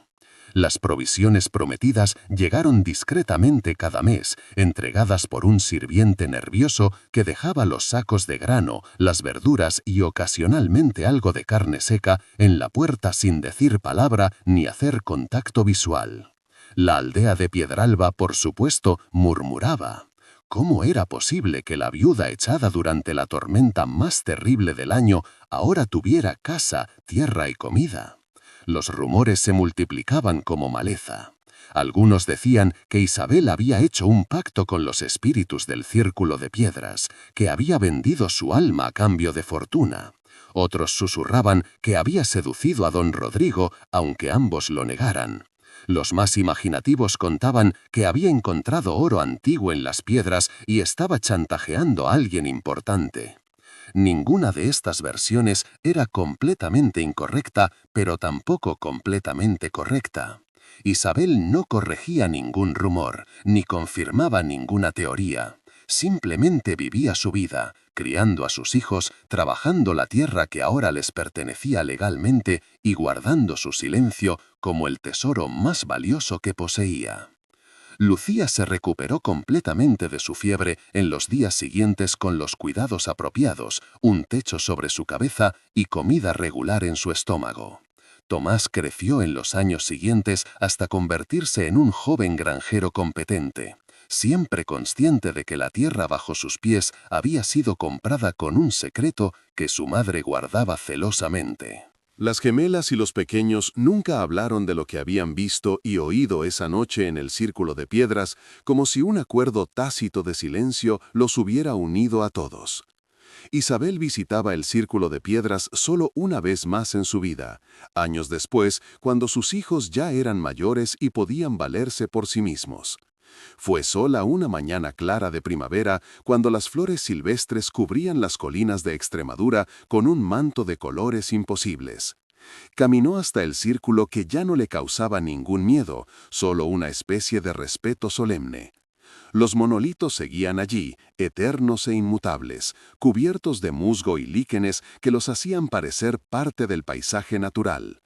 Las provisiones prometidas llegaron discretamente cada mes, entregadas por un sirviente nervioso que dejaba los sacos de grano, las verduras y ocasionalmente algo de carne seca en la puerta sin decir palabra ni hacer contacto visual. La aldea de Piedralba, por supuesto, murmuraba. ¿Cómo era posible que la viuda echada durante la tormenta más terrible del año ahora tuviera casa, tierra y comida? Los rumores se multiplicaban como maleza. Algunos decían que Isabel había hecho un pacto con los espíritus del Círculo de Piedras, que había vendido su alma a cambio de fortuna. Otros susurraban que había seducido a don Rodrigo, aunque ambos lo negaran. Los más imaginativos contaban que había encontrado oro antiguo en las piedras y estaba chantajeando a alguien importante. Ninguna de estas versiones era completamente incorrecta, pero tampoco completamente correcta. Isabel no corregía ningún rumor, ni confirmaba ninguna teoría. Simplemente vivía su vida, criando a sus hijos, trabajando la tierra que ahora les pertenecía legalmente y guardando su silencio como el tesoro más valioso que poseía. Lucía se recuperó completamente de su fiebre en los días siguientes con los cuidados apropiados, un techo sobre su cabeza y comida regular en su estómago. Tomás creció en los años siguientes hasta convertirse en un joven granjero competente, siempre consciente de que la tierra bajo sus pies había sido comprada con un secreto que su madre guardaba celosamente. Las gemelas y los pequeños nunca hablaron de lo que habían visto y oído esa noche en el Círculo de Piedras, como si un acuerdo tácito de silencio los hubiera unido a todos. Isabel visitaba el Círculo de Piedras solo una vez más en su vida, años después, cuando sus hijos ya eran mayores y podían valerse por sí mismos. Fue sola una mañana clara de primavera cuando las flores silvestres cubrían las colinas de Extremadura con un manto de colores imposibles. Caminó hasta el círculo que ya no le causaba ningún miedo, solo una especie de respeto solemne. Los monolitos seguían allí, eternos e inmutables, cubiertos de musgo y líquenes que los hacían parecer parte del paisaje natural.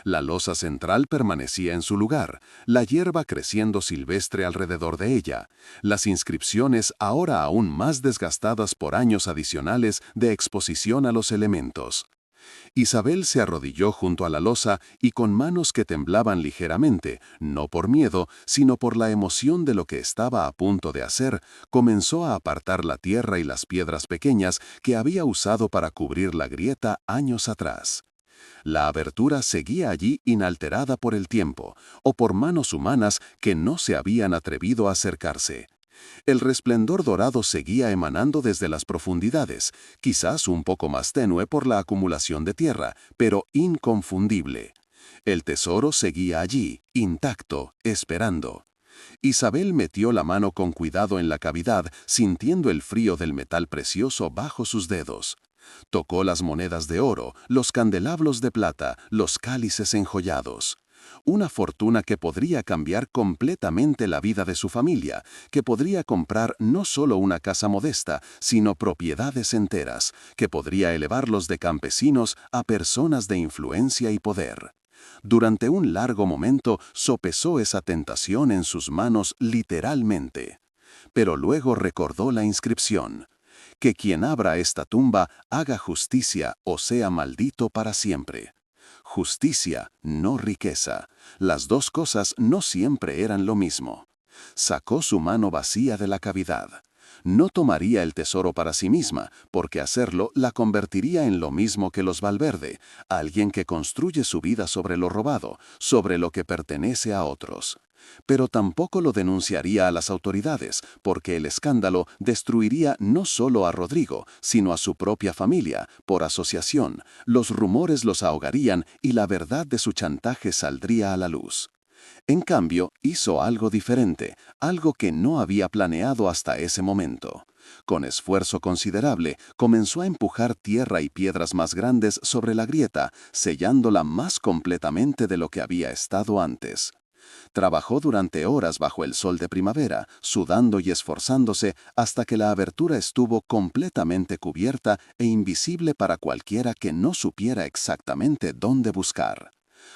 La losa central permanecía en su lugar, la hierba creciendo silvestre alrededor de ella, las inscripciones ahora aún más desgastadas por años adicionales de exposición a los elementos. Isabel se arrodilló junto a la losa y con manos que temblaban ligeramente, no por miedo, sino por la emoción de lo que estaba a punto de hacer, comenzó a apartar la tierra y las piedras pequeñas que había usado para cubrir la grieta años atrás. La abertura seguía allí inalterada por el tiempo, o por manos humanas que no se habían atrevido a acercarse. El resplendor dorado seguía emanando desde las profundidades, quizás un poco más tenue por la acumulación de tierra, pero inconfundible. El tesoro seguía allí, intacto, esperando. Isabel metió la mano con cuidado en la cavidad, sintiendo el frío del metal precioso bajo sus dedos. Tocó las monedas de oro, los candelabros de plata, los cálices enjollados. Una fortuna que podría cambiar completamente la vida de su familia, que podría comprar no solo una casa modesta, sino propiedades enteras, que podría elevarlos de campesinos a personas de influencia y poder. Durante un largo momento sopesó esa tentación en sus manos literalmente. Pero luego recordó la inscripción: que quien abra esta tumba haga justicia o sea maldito para siempre. Justicia, no riqueza. Las dos cosas no siempre eran lo mismo. Sacó su mano vacía de la cavidad. No tomaría el tesoro para sí misma, porque hacerlo la convertiría en lo mismo que los Valverde, alguien que construye su vida sobre lo robado, sobre lo que pertenece a otros. Pero tampoco lo denunciaría a las autoridades, porque el escándalo destruiría no solo a Rodrigo, sino a su propia familia, por asociación. Los rumores los ahogarían y la verdad de su chantaje saldría a la luz. En cambio, hizo algo diferente, algo que no había planeado hasta ese momento. Con esfuerzo considerable, comenzó a empujar tierra y piedras más grandes sobre la grieta, sellándola más completamente de lo que había estado antes. Trabajó durante horas bajo el sol de primavera, sudando y esforzándose hasta que la abertura estuvo completamente cubierta e invisible para cualquiera que no supiera exactamente dónde buscar.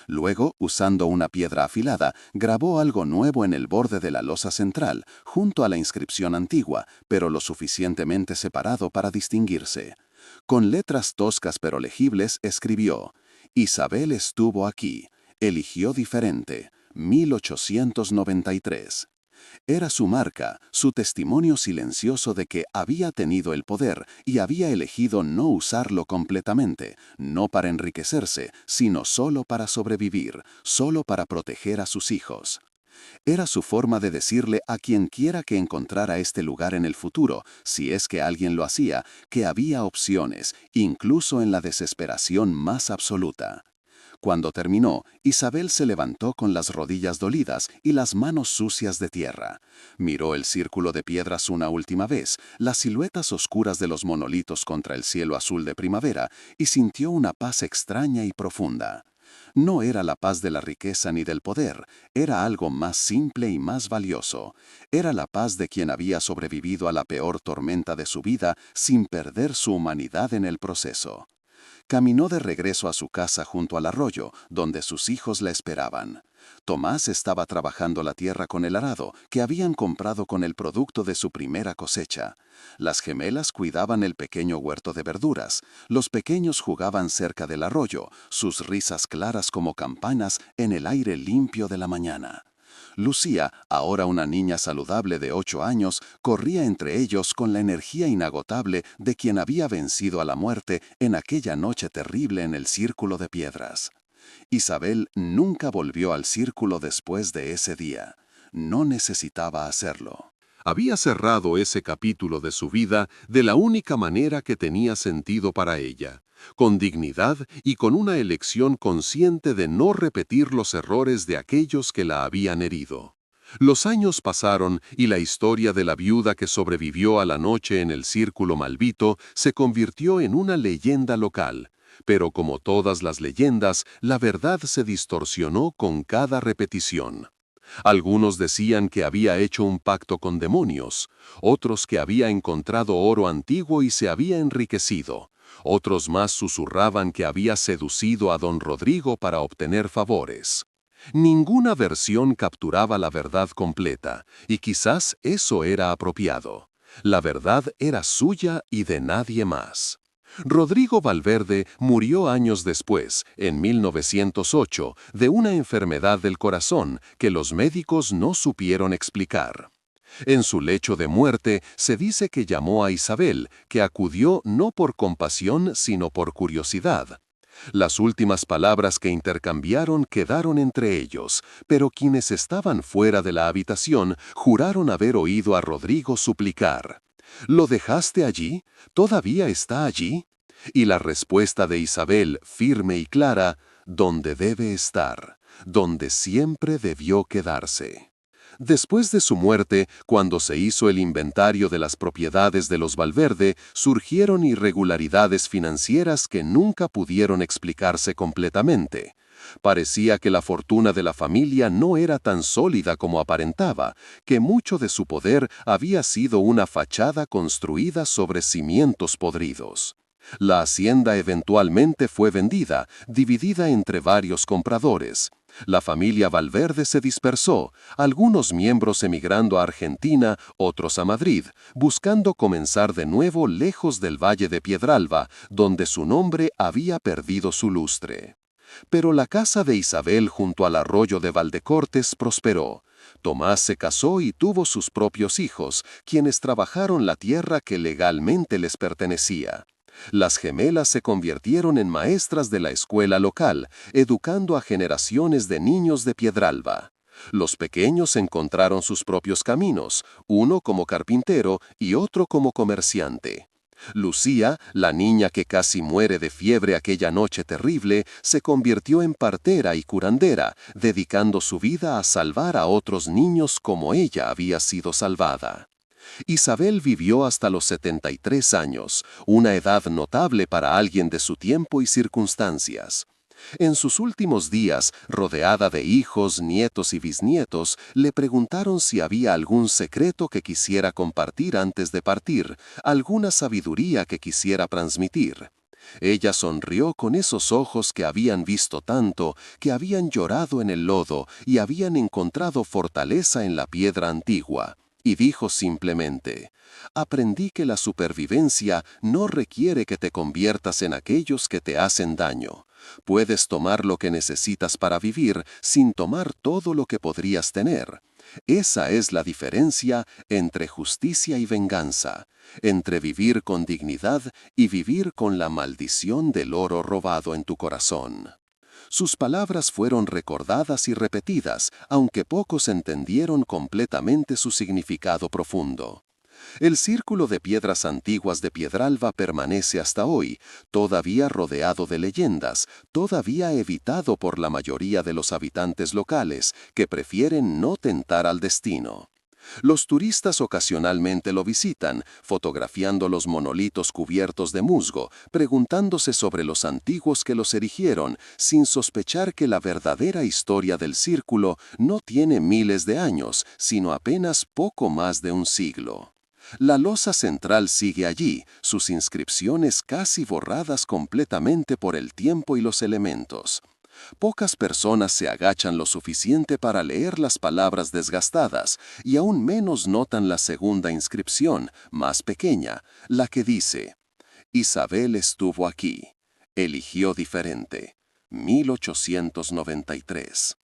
Luego, usando una piedra afilada, grabó algo nuevo en el borde de la losa central, junto a la inscripción antigua, pero lo suficientemente separado para distinguirse. Con letras toscas pero legibles, escribió: Isabel estuvo aquí, eligió diferente, 1893. Era su marca, su testimonio silencioso de que había tenido el poder y había elegido no usarlo completamente, no para enriquecerse, sino solo para sobrevivir, solo para proteger a sus hijos. Era su forma de decirle a quien quiera que encontrara este lugar en el futuro, si es que alguien lo hacía, que había opciones, incluso en la desesperación más absoluta. Cuando terminó, Isabel se levantó con las rodillas dolidas y las manos sucias de tierra. Miró el círculo de piedras una última vez, las siluetas oscuras de los monolitos contra el cielo azul de primavera, y sintió una paz extraña y profunda. No era la paz de la riqueza ni del poder, era algo más simple y más valioso. Era la paz de quien había sobrevivido a la peor tormenta de su vida sin perder su humanidad en el proceso. Caminó de regreso a su casa junto al arroyo, donde sus hijos la esperaban. Tomás estaba trabajando la tierra con el arado, que habían comprado con el producto de su primera cosecha. Las gemelas cuidaban el pequeño huerto de verduras. Los pequeños jugaban cerca del arroyo, sus risas claras como campanas en el aire limpio de la mañana. Lucía, ahora una niña saludable de 8 años, corría entre ellos con la energía inagotable de quien había vencido a la muerte en aquella noche terrible en el círculo de piedras. Isabel nunca volvió al círculo después de ese día. No necesitaba hacerlo. Había cerrado ese capítulo de su vida de la única manera que tenía sentido para ella, con dignidad y con una elección consciente de no repetir los errores de aquellos que la habían herido. Los años pasaron y la historia de la viuda que sobrevivió a la noche en el círculo maldito se convirtió en una leyenda local, pero como todas las leyendas, la verdad se distorsionó con cada repetición. Algunos decían que había hecho un pacto con demonios, otros que había encontrado oro antiguo y se había enriquecido, otros más susurraban que había seducido a don Rodrigo para obtener favores. Ninguna versión capturaba la verdad completa, y quizás eso era apropiado. La verdad era suya y de nadie más. Rodrigo Valverde murió años después, en 1908, de una enfermedad del corazón que los médicos no supieron explicar. En su lecho de muerte se dice que llamó a Isabel, que acudió no por compasión sino por curiosidad. Las últimas palabras que intercambiaron quedaron entre ellos, pero quienes estaban fuera de la habitación juraron haber oído a Rodrigo suplicar: ¿Lo dejaste allí? ¿Todavía está allí? Y la respuesta de Isabel, firme y clara: donde debe estar, donde siempre debió quedarse. Después de su muerte, cuando se hizo el inventario de las propiedades de los Valverde, surgieron irregularidades financieras que nunca pudieron explicarse completamente. Parecía que la fortuna de la familia no era tan sólida como aparentaba, que mucho de su poder había sido una fachada construida sobre cimientos podridos. La hacienda eventualmente fue vendida, dividida entre varios compradores. La familia Valverde se dispersó, algunos miembros emigrando a Argentina, otros a Madrid, buscando comenzar de nuevo lejos del Valle de Piedralba, donde su nombre había perdido su lustre. Pero la casa de Isabel junto al arroyo de Valdecortes prosperó. Tomás se casó y tuvo sus propios hijos, quienes trabajaron la tierra que legalmente les pertenecía. Las gemelas se convirtieron en maestras de la escuela local, educando a generaciones de niños de Piedralba. Los pequeños encontraron sus propios caminos, uno como carpintero y otro como comerciante. Lucía, la niña que casi muere de fiebre aquella noche terrible, se convirtió en partera y curandera, dedicando su vida a salvar a otros niños como ella había sido salvada. Isabel vivió hasta los 73 años, una edad notable para alguien de su tiempo y circunstancias. En sus últimos días, rodeada de hijos, nietos y bisnietos, le preguntaron si había algún secreto que quisiera compartir antes de partir, alguna sabiduría que quisiera transmitir. Ella sonrió con esos ojos que habían visto tanto, que habían llorado en el lodo y habían encontrado fortaleza en la piedra antigua, y dijo simplemente: «Aprendí que la supervivencia no requiere que te conviertas en aquellos que te hacen daño. Puedes tomar lo que necesitas para vivir sin tomar todo lo que podrías tener. Esa es la diferencia entre justicia y venganza, entre vivir con dignidad y vivir con la maldición del oro robado en tu corazón». Sus palabras fueron recordadas y repetidas, aunque pocos entendieron completamente su significado profundo. El círculo de piedras antiguas de Piedralba permanece hasta hoy, todavía rodeado de leyendas, todavía evitado por la mayoría de los habitantes locales, que prefieren no tentar al destino. Los turistas ocasionalmente lo visitan, fotografiando los monolitos cubiertos de musgo, preguntándose sobre los antiguos que los erigieron, sin sospechar que la verdadera historia del círculo no tiene miles de años, sino apenas poco más de un siglo. La losa central sigue allí, sus inscripciones casi borradas completamente por el tiempo y los elementos. Pocas personas se agachan lo suficiente para leer las palabras desgastadas, y aún menos notan la segunda inscripción, más pequeña, la que dice: «Isabel estuvo aquí. Eligió diferente. 1893».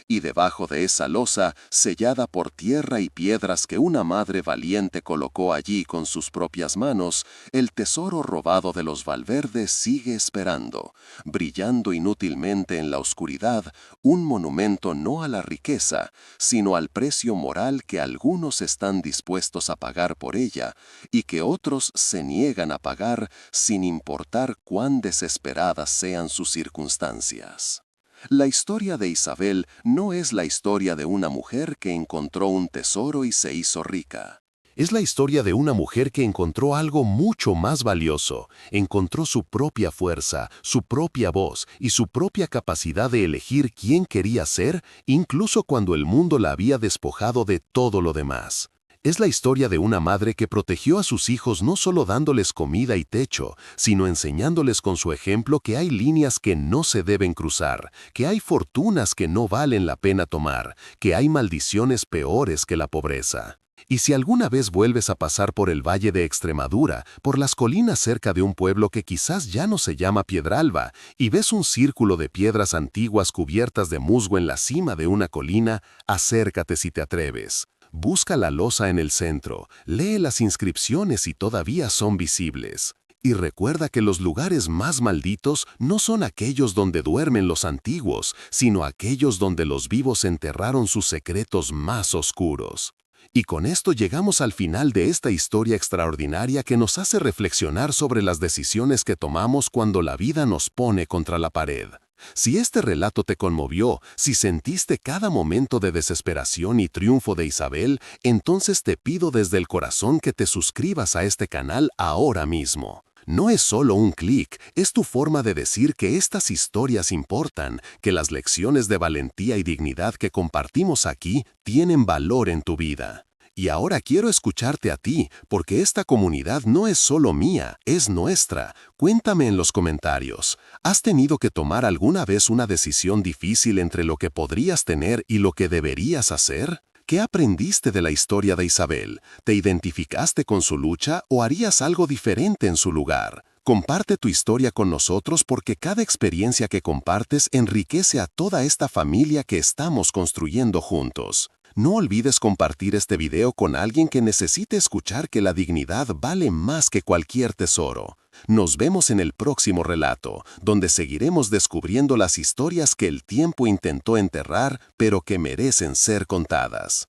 Y debajo de esa losa, sellada por tierra y piedras que una madre valiente colocó allí con sus propias manos, el tesoro robado de los Valverde sigue esperando, brillando inútilmente en la oscuridad, un monumento no a la riqueza, sino al precio moral que algunos están dispuestos a pagar por ella y que otros se niegan a pagar sin importar cuán desesperadas sean sus circunstancias. La historia de Isabel no es la historia de una mujer que encontró un tesoro y se hizo rica. Es la historia de una mujer que encontró algo mucho más valioso, encontró su propia fuerza, su propia voz y su propia capacidad de elegir quién quería ser, incluso cuando el mundo la había despojado de todo lo demás. Es la historia de una madre que protegió a sus hijos no solo dándoles comida y techo, sino enseñándoles con su ejemplo que hay líneas que no se deben cruzar, que hay fortunas que no valen la pena tomar, que hay maldiciones peores que la pobreza. Y si alguna vez vuelves a pasar por el Valle de Extremadura, por las colinas cerca de un pueblo que quizás ya no se llama Piedralba, y ves un círculo de piedras antiguas cubiertas de musgo en la cima de una colina, acércate si te atreves. Busca la losa en el centro, lee las inscripciones si todavía son visibles. Y recuerda que los lugares más malditos no son aquellos donde duermen los antiguos, sino aquellos donde los vivos enterraron sus secretos más oscuros. Y con esto llegamos al final de esta historia extraordinaria que nos hace reflexionar sobre las decisiones que tomamos cuando la vida nos pone contra la pared. Si este relato te conmovió, si sentiste cada momento de desesperación y triunfo de Isabel, entonces te pido desde el corazón que te suscribas a este canal ahora mismo. No es solo un clic, es tu forma de decir que estas historias importan, que las lecciones de valentía y dignidad que compartimos aquí tienen valor en tu vida. Y ahora quiero escucharte a ti, porque esta comunidad no es solo mía, es nuestra. Cuéntame en los comentarios, ¿has tenido que tomar alguna vez una decisión difícil entre lo que podrías tener y lo que deberías hacer? ¿Qué aprendiste de la historia de Isabel? ¿Te identificaste con su lucha o harías algo diferente en su lugar? Comparte tu historia con nosotros porque cada experiencia que compartes enriquece a toda esta familia que estamos construyendo juntos. No olvides compartir este video con alguien que necesite escuchar que la dignidad vale más que cualquier tesoro. Nos vemos en el próximo relato, donde seguiremos descubriendo las historias que el tiempo intentó enterrar, pero que merecen ser contadas.